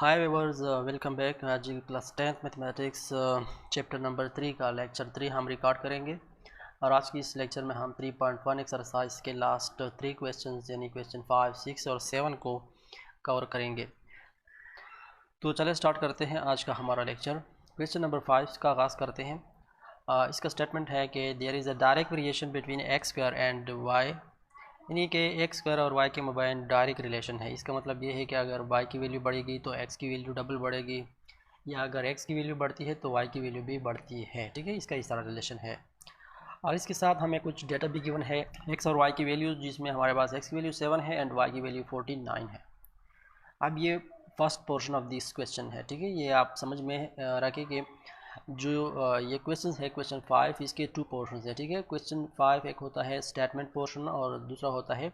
हाय viewers, welcome back. आज class 10th mathematics chapter number 3 का lecture 3 हम रिकॉर्ड करेंगे। और आज की इस लेक्चर में हम 3.1 एक्सरसाइज के लास्ट 3 क्वेश्चंस यानी क्वेश्चन 5, 6 और 7 को कवर करेंगे। तो चले स्टार्ट करते हैं आज का हमारा लेक्चर। क्वेश्चन नंबर 5 का आगाज़ करते हैं। इसका स्टेटमेंट है कि there is a direct variation between x square and y, यानी कि एक्स स्क्वायर और वाई के मोबाइन डायरेक्ट रिलेशन है। इसका मतलब ये है कि अगर वाई की वैल्यू बढ़ेगी तो एक्स की वैल्यू डबल बढ़ेगी, या अगर एक्स की वैल्यू बढ़ती है तो वाई की वैल्यू भी बढ़ती है। ठीक है, इसका इस तरह रिलेशन है। और इसके साथ हमें कुछ डेटा भी गिवन है एक्स और वाई की वैल्यू, जिसमें हमारे पास एक्स की वैल्यू 7 है एंड वाई की वैल्यू 49 है। अब ये first portion of this question है। ठीक है, ये आप समझ में रखें कि जो ये क्वेश्चन है क्वेश्चन 5, इसके 2 पोर्शन है। ठीक है, क्वेश्चन 5 एक होता है स्टेटमेंट पोर्शन और दूसरा होता है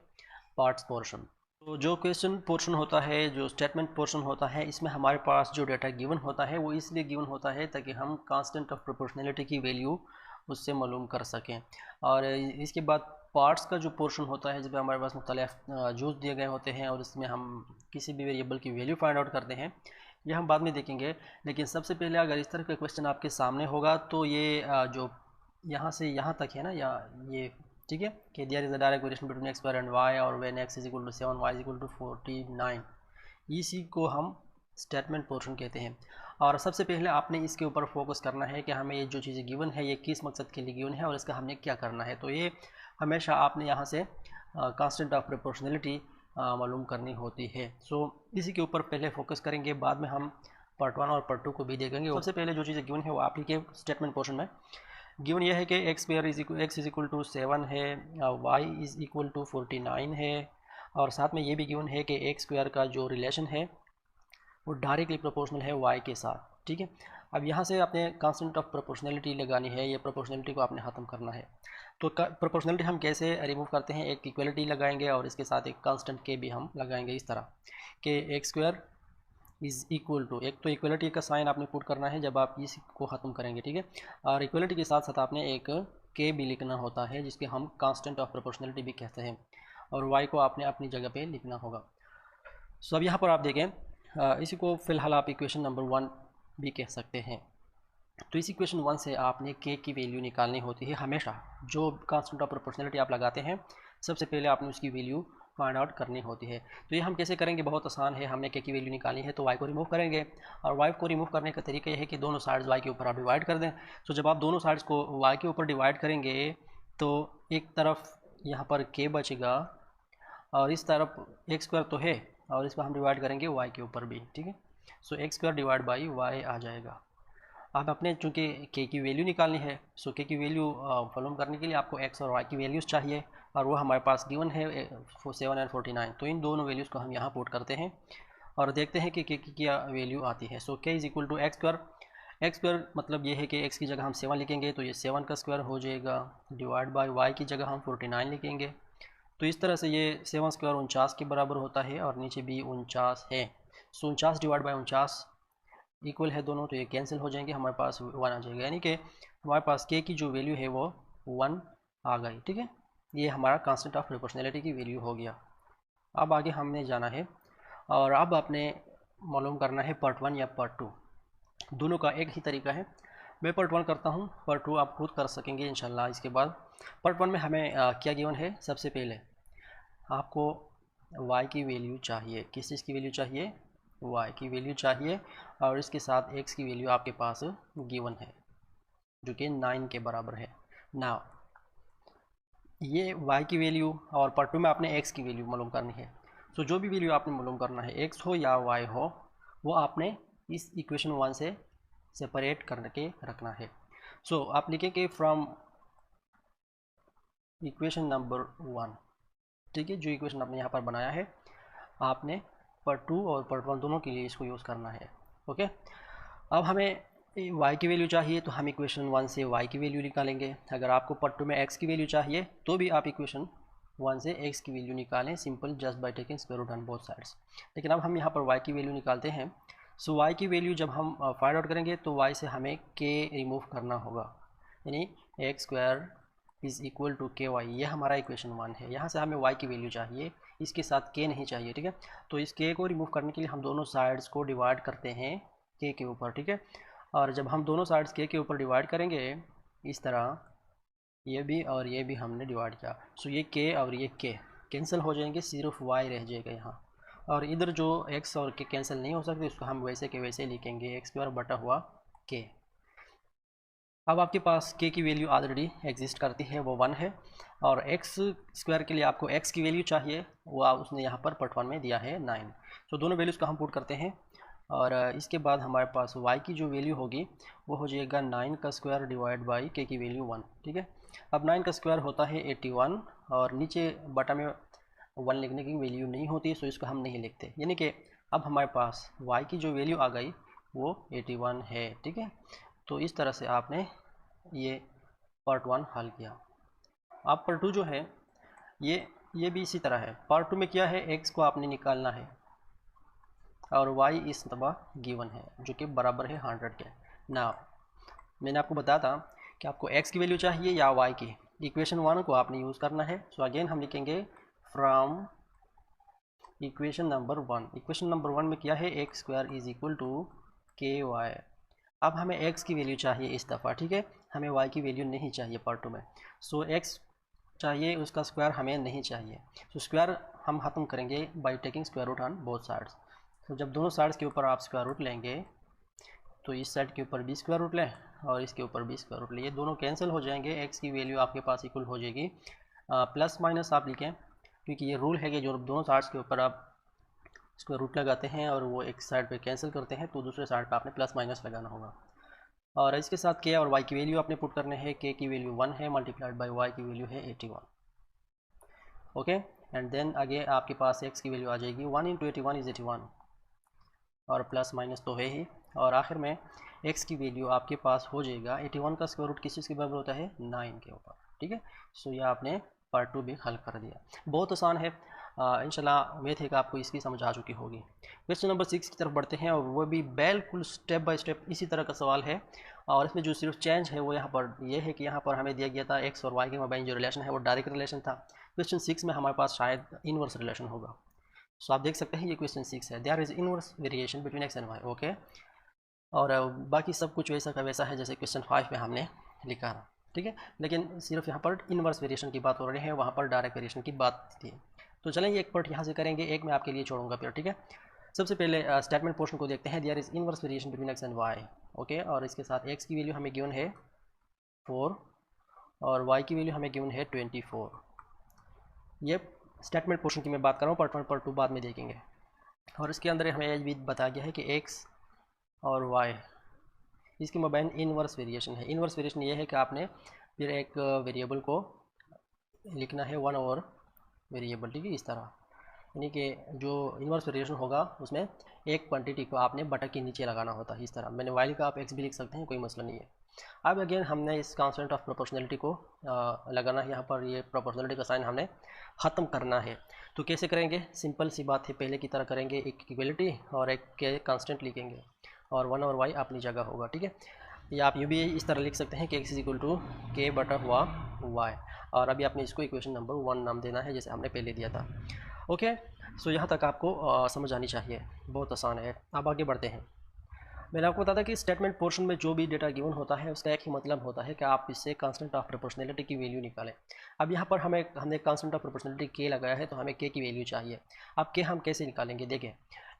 पार्ट्स पोर्शन। तो जो क्वेश्चन पोर्शन होता है, जो स्टेटमेंट पोर्शन होता है, इसमें हमारे पास जो डेटा गिवन होता है वो इसलिए गिवन होता है ताकि हम कांस्टेंट ऑफ प्रोपोर्शनैलिटी की वैल्यू उससे मालूम कर सकें। और इसके बाद पार्ट्स का जो पोर्शन होता है, जिसमें हमारे पास मुख्तलिफ जूस दिए गए होते हैं और इसमें हम किसी भी वेरिएबल की वैल्यू फाइंड आउट करते हैं, ये हम बाद में देखेंगे। लेकिन सबसे पहले अगर इस तरह का क्वेश्चन आपके सामने होगा तो ये जो यहाँ से यहाँ तक है ना, या ये ठीक है कि there is a direct variation between x square and y और when x is equal to 7 y is equal to 49, इसी को हम स्टेटमेंट पोर्शन कहते हैं। और सबसे पहले आपने इसके ऊपर फोकस करना है कि हमें ये जो चीज़ें गिवन है ये किस मकसद के लिए गिवन है और इसका हमने क्या करना है। तो ये हमेशा आपने यहाँ से कांस्टेंट ऑफ प्रोपोर्शनैलिटी मालूम करनी होती है। सो इसी के ऊपर पहले फोकस करेंगे, बाद में हम पार्ट 1 और पार्ट 2 को भी देखेंगे। सबसे पहले जो चीज़ें गिवन है वो आप ही के स्टेटमेंट पोर्शन में गिवन ये है कि x square is equal to 7 है, वाई इज इक्वल टू 49 है, और साथ में ये भी गिवन है कि एक्स स्क्वायर का जो रिलेशन है वो डायरेक्टली प्रोपोर्शनल है वाई के साथ। ठीक है, अब यहाँ से आपने कांस्टेंट ऑफ प्रोपोर्शनैलिटी लगानी है, ये प्रोपोर्शनैलिटी को आपने ख़त्म करना है। तो प्रोपोर्शनैलिटी हम कैसे रिमूव करते हैं, एक इक्वलिटी लगाएंगे और इसके साथ एक कांस्टेंट के भी हम लगाएंगे, इस तरह कि x square is equal to, एक तो इक्वलिटी का साइन आपने पुट करना है जब आप इसको ख़त्म करेंगे। ठीक है, और इक्वलिटी के साथ साथ आपने एक के भी लिखना होता है जिसके हम कांस्टेंट ऑफ प्रोपोर्शनैलिटी भी कहते हैं, और वाई को आपने अपनी जगह पे लिखना होगा। सो अब यहाँ पर आप देखें, इसी को फ़िलहाल आप इक्वेशन नंबर 1 भी कह सकते हैं। तो इस इक्वेशन 1 से आपने के की वैल्यू निकालनी होती है। हमेशा जो कांस्टेंट ऑफ प्रोपोर्शनैलिटी आप लगाते हैं, सबसे पहले आपने उसकी वैल्यू फाइंड आउट करनी होती है। तो ये हम कैसे करेंगे, बहुत आसान है। हमने के की वैल्यू निकालनी है तो वाई को रिमूव करेंगे, और वाई को रिमूव करने का तरीका यह है कि दोनों साइड्स वाई के ऊपर आप डिवाइड कर दें। तो जब आप दोनों साइड्स को वाई के ऊपर डिवाइड करेंगे तो एक तरफ यहाँ पर के बचेगा और इस तरफ एक्स स्क्वायर तो है और इस पर हम डिवाइड करेंगे वाई के ऊपर भी। ठीक है, so x square divide by y आ जाएगा। अब अपने चूँकि के की वैल्यू निकालनी है, सो के की वैल्यू फॉलोम करने के लिए आपको एक्स और वाई की वैल्यूज़ चाहिए, और वो हमारे पास गिवन है 7 एंड 49। तो इन दोनों वैल्यूज़ को हम यहाँ पुट करते हैं और देखते हैं कि के की क्या वैल्यू आती है। So k is equal to x square, x square मतलब ये है कि एक्स की जगह हम 7 लिखेंगे तो ये 7 का स्क्वायर हो जाएगा, डिवाइड बाई वाई की जगह हम 49 लिखेंगे। तो इस तरह से ये 7 स्क्वायर 49 के बराबर होता है और नीचे भी 49 है। सो 49 डिवाइड बाई 49 इक्वल है दोनों, तो ये कैंसिल हो जाएंगे, हमारे पास 1 आ जाएगा, यानी कि हमारे पास के की जो वैल्यू है वो 1 आ गई। ठीक है, ये हमारा कांस्टेंट ऑफ प्रोपोर्शनैलिटी की वैल्यू हो गया। अब आगे हमने जाना है और अब आपने मालूम करना है पार्ट 1 या पार्ट 2, दोनों का एक ही तरीका है। मैं पार्ट 1 करता हूँ, पार्ट 2 आप खुद कर सकेंगे इंशाल्लाह इसके बाद। पार्ट 1 में हमें क्या गिवन है, सबसे पहले आपको y की वैल्यू चाहिए। किस चीज़ की वैल्यू चाहिए, y की वैल्यू चाहिए, और इसके साथ x की वैल्यू आपके पास गिवन है जो कि 9 के बराबर है ना। ये y की वैल्यू और पार्ट 2 में आपने x की वैल्यू मालूम करनी है। सो जो भी वैल्यू आपने मालूम करना है, x हो या y हो, वो आपने इस इक्वेशन 1 से सेपरेट करके रखना है। सो आप लिखेंगे फ्रॉम इक्वेशन नंबर 1। ठीक है, जो इक्वेशन आपने यहाँ पर बनाया है आपने पार्ट 2 और पार्ट 1 दोनों के लिए इसको यूज़ करना है। ओके, अब हमें y की वैल्यू चाहिए तो हम इक्वेशन 1 से y की वैल्यू निकालेंगे। अगर आपको पार्ट 2 में x की वैल्यू चाहिए तो भी आप इक्वेशन 1 से x की वैल्यू निकालें, simple just by taking square root on both sides. लेकिन अब हम यहाँ पर y की वैल्यू निकालते हैं। सो y की वैल्यू जब हम फाइंड आउट करेंगे तो y से हमें k रिमूव करना होगा, यानी x square is equal to k y, ये हमारा इक्वेशन 1 है। यहाँ से हमें y की वैल्यू चाहिए, इसके साथ के नहीं चाहिए, ठीक है। तो इस के को रिमूव करने के लिए हम दोनों साइड्स को डिवाइड करते हैं के ऊपर, ठीक है। और जब हम दोनों साइड्स के ऊपर डिवाइड करेंगे इस तरह, ये भी और ये भी हमने डिवाइड किया, सो ये के और ये के कैंसिल हो जाएंगे, सिर्फ वाई रह जाएगा यहाँ। और इधर जो एक्स और के कैंसिल नहीं हो सकते, उसको हम वैसे के वैसे लिखेंगे, एक्स स्क्वायर बटा हुआ के। अब आपके पास के की वैल्यू ऑलरेडी एग्जिस्ट करती है, वो 1 है। और एक्स स्क्वायर के लिए आपको एक्स की वैल्यू चाहिए, वो उसने यहाँ पर पार्ट 1 में दिया है 9। तो दोनों वैल्यूज़ को हम पुट करते हैं। और इसके बाद हमारे पास y की जो वैल्यू होगी वो हो जाएगा 9 का स्क्वायर डिवाइड बाई के की वैल्यू 1, ठीक है। अब 9 का स्क्वायर होता है 81, और नीचे बटा में 1 लिखने की वैल्यू नहीं होती, सो इसको हम नहीं लिखते। यानी कि अब हमारे पास y की जो वैल्यू आ गई वो 81 है, ठीक है। तो इस तरह से आपने ये पार्ट 1 हल किया। अब पार्ट 2 जो है ये भी इसी तरह है। पार्ट 2 में क्या है, x को आपने निकालना है और y इस दफ़ा गिवन है जो कि बराबर है 100 के। ना मैंने आपको बताया था कि आपको x की वैल्यू चाहिए या y की, इक्वेशन 1 को आपने यूज़ करना है। सो अगेन हम लिखेंगे from equation number 1। Equation number 1 में क्या है, x square is equal to k y. अब हमें x की वैल्यू चाहिए इस दफ़ा, ठीक है, हमें y की वैल्यू नहीं चाहिए पार्ट 2 में। सो x चाहिए, उसका स्क्वायर हमें नहीं चाहिए। तो स्क्वायर हम ख़त्म करेंगे by taking square root on both sides. तो जब दोनों साइड्स के ऊपर आप स्क्वायर रूट लेंगे तो इस साइड के ऊपर भी स्क्वायर रूट लें और इसके ऊपर भी स्क्वायर रूट लें, ये दोनों कैंसिल हो जाएंगे। x की वैल्यू आपके पास इक्वल हो जाएगी प्लस माइनस आप लिखें, क्योंकि ये रूल है कि जो दोनों साइड्स के ऊपर आप स्क्वायर रूट लगाते हैं और वो एक साइड पे कैंसिल करते हैं तो दूसरे साइड पे आपने प्लस माइनस लगाना होगा। और इसके साथ के और y की वैल्यू आपने पुट करने हैं। के की वैल्यू 1 है, मल्टीप्लाइड बाय y की वैल्यू है 81, ओके। एंड देन आगे आपके पास x की वैल्यू आ जाएगी 1 इंटू 81 इज़ 81, और प्लस माइनस तो है ही। और आखिर में x की वैल्यू आपके पास हो जाएगा 81 का स्क्वायर रूट किस चीज़ के बराबर होता है, 9 के ऊपर, ठीक है। सो ये आपने पार्ट 2 भी हल कर दिया, बहुत आसान है। इंशाल्लाह उम्मीद है कि आपको इसकी समझ आ चुकी होगी। क्वेश्चन नंबर 6 की तरफ बढ़ते हैं, और वो भी बिल्कुल स्टेप बाय स्टेप इसी तरह का सवाल है। और इसमें जो सिर्फ चेंज है वो यहाँ पर ये है कि यहाँ पर हमें दिया गया था एक्स और वाई के मबैन जो रिलेशन है वो डायरेक्ट रिलेशन था। क्वेश्चन 6 में हमारे पास शायद इनवर्स रिलेशन होगा। सो आप देख सकते हैं ये क्वेश्चन 6 है, there is inverse variation between x and y, okay. और बाकी सब कुछ वैसा का वैसा है जैसे क्वेश्चन 5 में हमने लिखा था, ठीक है। लेकिन सिर्फ यहाँ पर इनवर्स वेरिएशन की बात हो रही है, वहाँ पर डायरेक्ट वेरिएशन की बात थी। तो चलेंगे एक पार्ट यहाँ से करेंगे, एक मैं आपके लिए छोड़ूंगा फिर, ठीक है। सबसे पहले स्टेटमेंट पोर्शन को देखते हैं। There is inverse variation between x and y, okay. और इसके साथ एक्स की वैल्यू हमें गिवन है 4 और वाई की वैल्यू हमें गिवन है 24। ये स्टेटमेंट पोर्शन की मैं बात कर रहा हूँ, पार्ट 1 पार्ट 2 बाद में देखेंगे। और इसके अंदर हमें ये भी बताया गया है कि एक्स और वाई इसके मबैन इनवर्स वेरिएशन है। इनवर्स वेरिएशन ये है कि आपने फिर एक वेरिएबल को लिखना है 1 ओवर वेरिएबल, ठीक है, इस तरह। यानी कि जो इनवर्स वेरिएशन होगा उसमें एक क्वांटिटी को आपने बटा के नीचे लगाना होता है, इस तरह। मैंने वाई का आप एक्स भी लिख सकते हैं, कोई मसला नहीं है। अब अगेन हमने इस कांस्टेंट ऑफ प्रोपोर्शनलिटी को लगाना है यहाँ पर, ये प्रोपोर्शनलिटी का साइन हमने ख़त्म करना है। तो कैसे करेंगे, सिंपल सी बात है, पहले की तरह करेंगे, एक इक्वलिटी और एक के कांस्टेंट लिखेंगे और 1 और वाई अपनी जगह होगा, ठीक है। या आप ये भी इस तरह लिख सकते हैं कि एक्स इज इक्वल टू के बटा हुआ वाई, और अभी आपने इसको इक्वेशन नंबर 1 नाम देना है जैसे हमने पहले दिया था, ओके। सो यहाँ तक आपको समझ आनी चाहिए, बहुत आसान है। अब आगे बढ़ते हैं। मैंने आपको बताया था कि स्टेटमेंट पोर्शन में जो भी डेटा गिवन होता है उसका एक ही मतलब होता है कि आप इससे कांस्टेंट ऑफ प्रोपोर्शनलिटी की वैल्यू निकालें। अब यहाँ पर हमने कांस्टेंट ऑफ प्रोपोर्शनलिटी के लगाया है, तो हमें के की वैल्यू चाहिए। अब के हम कैसे निकालेंगे, देखें,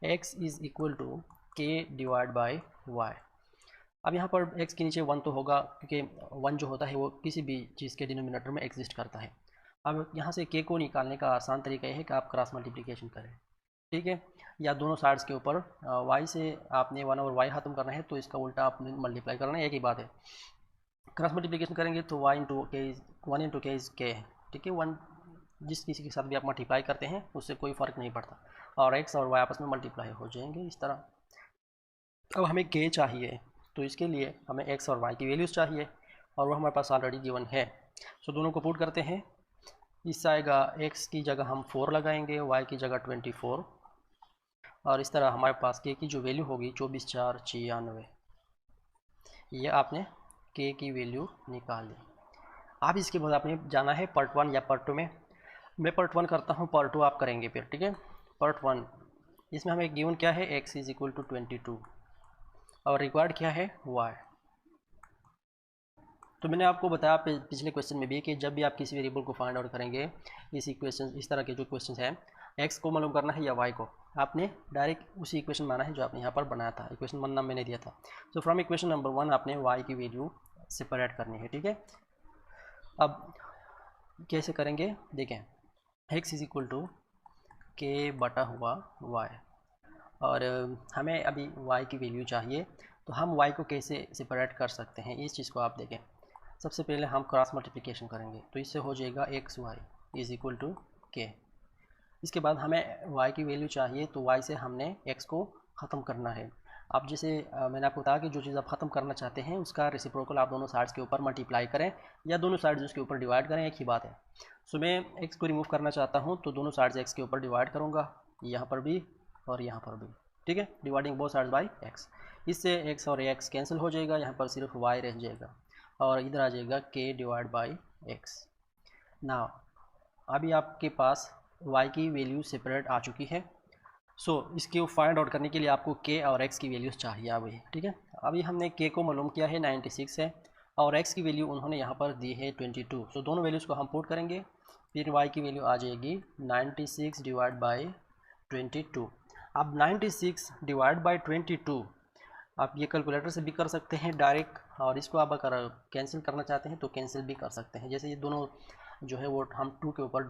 एक्स इज़ इक्वल टू के डिवाइड बाई वाई। अब यहाँ पर x के नीचे 1 तो होगा, क्योंकि 1 जो होता है वो किसी भी चीज़ के डिनोमिनेटर में एग्जिस्ट करता है। अब यहाँ से k को निकालने का आसान तरीका यह है कि आप क्रॉस मल्टीप्लिकेशन करें, ठीक है, या दोनों साइड्स के ऊपर y से आपने 1 और y खत्म करना है तो इसका उल्टा आपने मल्टीप्लाई करना है, एक ही बात है। क्रॉस मल्टीप्लिकेशन करेंगे तो y इंटू के 1 इंटू के इज़ के, ठीक है। 1 जिस किसी के साथ भी आप मल्टीप्लाई करते हैं उससे कोई फ़र्क नहीं पड़ता, और x और y आपस में मल्टीप्लाई हो जाएंगे इस तरह। अब हमें k चाहिए, तो इसके लिए हमें x और y की वैल्यूज़ चाहिए, और वो हमारे पास ऑलरेडी गिवन है। सो दोनों को पुट करते हैं। इससे आएगा x की जगह हम 4 लगाएंगे, y की जगह 24, और इस तरह हमारे पास k की जो वैल्यू होगी 24 4 96। ये आपने k की वैल्यू निकाल ली। अब इसके बाद आपने जाना है पार्ट 1 या पार्ट 2 में। मैं पार्ट 1 करता हूँ, पार्ट 2 आप करेंगे फिर, ठीक है। पार्ट 1, इसमें हमें गिवन क्या है, x इज इक्वल टू 22 और रिक्वायर्ड क्या है, y। तो मैंने आपको बताया पिछले क्वेश्चन में भी कि जब भी आप किसी वेरिएबल को फाइंड आउट करेंगे, इस तरह के जो क्वेश्चन हैं, x को मालूम करना है या y को, आपने डायरेक्ट उसी इक्वेशन माना है जो आपने यहाँ पर बनाया था। इक्वेशन 1 नाम मैंने दिया था। सो फ्रॉम इक्वेशन नंबर 1 आपने y की वैल्यू सेपरेट करनी है, ठीक है। अब कैसे करेंगे देखें, x is equal to k बटा हुआ y, और हमें अभी y की वैल्यू चाहिए, तो हम y को कैसे सेपरेट कर सकते हैं इस चीज़ को आप देखें। सबसे पहले हम क्रॉस मल्टीप्लिकेशन करेंगे, तो इससे हो जाएगा x y is equal to k. इसके बाद हमें y की वैल्यू चाहिए, तो y से हमने x को ख़त्म करना है। अब जैसे मैंने आपको बताया कि जो चीज़ आप ख़त्म करना चाहते हैं उसका रेसिप्रोकल आप दोनों साइड्स के ऊपर मल्टीप्लाई करें या दोनों साइड्स उसके ऊपर डिवाइड करें, एक ही बात है। सो मैं x को रिमूव करना चाहता हूँ, तो दोनों साइड्स x के ऊपर डिवाइड करूँगा, यहाँ पर भी और यहाँ पर भी, ठीक है। Dividing both sides by x, इससे x और x कैंसिल हो जाएगा, यहाँ पर सिर्फ y रह जाएगा और इधर आ जाएगा k डिवाइड बाई x। ना अभी आपके पास y की वैल्यू सेपरेट आ चुकी है। सो इसके फाइंड आउट करने के लिए आपको k और x की वैल्यूज़ चाहिए अभी, ठीक है। अभी हमने k को मालूम किया है 96 है और x की वैल्यू उन्होंने यहाँ पर दी है 22। सो दोनों वैल्यूज़ को हम पुट करेंगे, फिर y की वैल्यू आ जाएगी 96 डिवाइड बाई 22। अब 96 डिवाइड बाई 22 आप ये कैलकुलेटर से भी कर सकते हैं डायरेक्ट, और इसको आप अगर कैंसिल करना चाहते हैं तो कैंसिल भी कर सकते हैं। जैसे ये दोनों जो है वो हम 2 के ऊपर